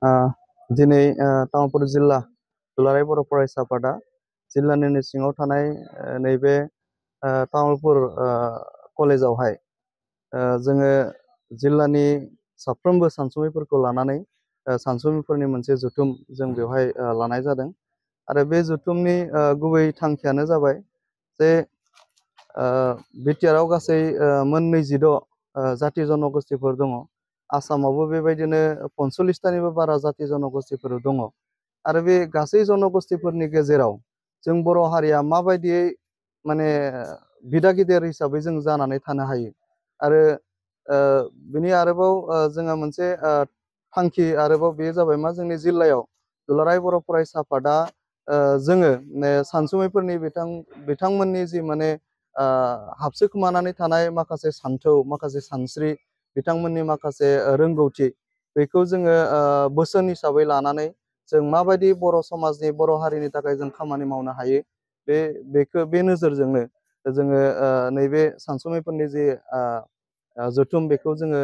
ओ दिनै तामुलपुर जिल्ला दुलाराय बर' फरायसा आफादा जिल्लानिनो सिङाव थानाय नैबे तामुलपुर कलेजावहाय जोङो जिल्लानि साफ्रोमबो सानसुमैफोरखौ लानानै सानसुमैफोरनि मोनसे जथुम जों बेवहाय लानाय जादों आरो बे जथुमनि गुबै थांखियानो जाबाय जे बिटिआरआव गासै मोन 26 जाति जनगोष्ठीफोर दङ। आसामावबो बेबायदिनो 45टानिबो बारा जाति जनगोष्ठीफोर दङ आरो बे गासै जनगोष्ठीफोरनि गेजेराव जों बर' हारिया माबायदियै माने बिदा गिदिर हिसाबै जों जानानै थानो हायो आरो बिनि आरोबाव जोंहा मोनसे थांखि आरोबाव बेयो जाबाय मा जोंनि जिल्लायाव दुलाराय बर' फरायसा आफादा जोङो सानसुमैफोरनि बिथांमोननि जि माने हाबसोखोमानानै थानाय माखासे सान्थौ माखासे सानस्रि बिथांमोननि माखासे रोंगौथि बेखौ जोङो बोसोन हिसाबै लानानै जों माबायदि बर' समाजनि बर' हारिनि थाखाय जों खामानि मावनो हायो बे नोजोरजोंनो जोङो नैबे सानसुमैफोरनि जि जथुम बेखौ जोङो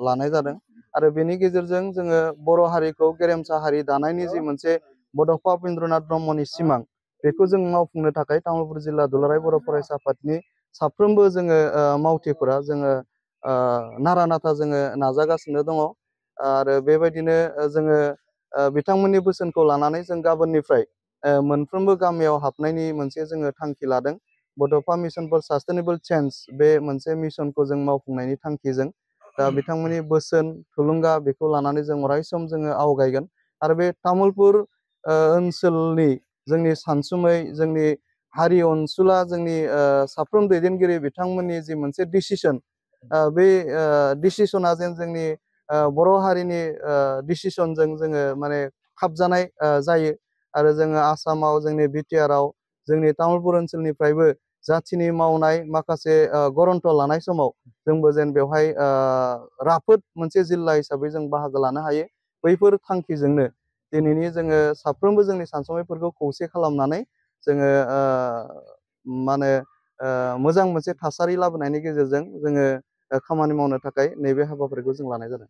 लानाय जादों आरो बेनि गेजेरजों जोङो बर' हारिखौ गेरेमसा हारि दानायनि जि मोनसे बड'फा उपेन्द्रनाथ ब्रह्मनि सिमां बेखौ जों मावफुंनो थाखाय तामुलपुर जिल्ला दुलाराय बर' फरायसा आफादनि साफ्रोमबो जोङो मावथिफोरा जोङो नारा नाथा जोङो नाजागासिनो दङ आरो बेबायदिनो जोङो बिथांमोननि बोसोनखौ लानानै जों गाबोननिफ्राय मोनफ्रोमबो गामियाव हाबनायनि मोनसे जोङो थांखि लादों। बड'फा मिशन फर सास्टेनेबल चेन्ज बे मोनसे मिशनखौ जों मावफुंनायनि थांखिजों दा बिथांमोननि बोसोन थुलुंगा बेखौ लानानै जों अराय सम जोङो आवगायगोन आरो बे तामुलपुर ओनसोलनि जोंनि सानसुमै जोंनि हारि अनसुला जोंनि साफ्रोम दैदेनगिरि बिथांमोननि जि मोनसे डिसिसन बे डिसिसना जेन जोंनि बर' हारिनि डिसिसनजों जोङो माने खाबजानाय जायो आरो जोङो आसामाव जोंनि बिटिआरआव जोंनि तामुलपुर ओनसोलनिफ्रायबो जाथिनि मावनाय माखासे गरन्थ लानाय समाव जोंबो जेन बेवहाय राफोद मोनसे जिल्ला हिसाबै जों बाहागो लानो हायो बैफोर थांखिजोंनो दिनैनि जोङो साफ्रोमबो जोंनि सानसुमैफोरखौ खौसे खालामनानै जोङो मा होनो मोजां मोनसे थासारि लाबोनायनि गेजेरजों जोङो खामानि मावनो थाखाय नैबे हाबाफारिखौ जों लानाय जादों।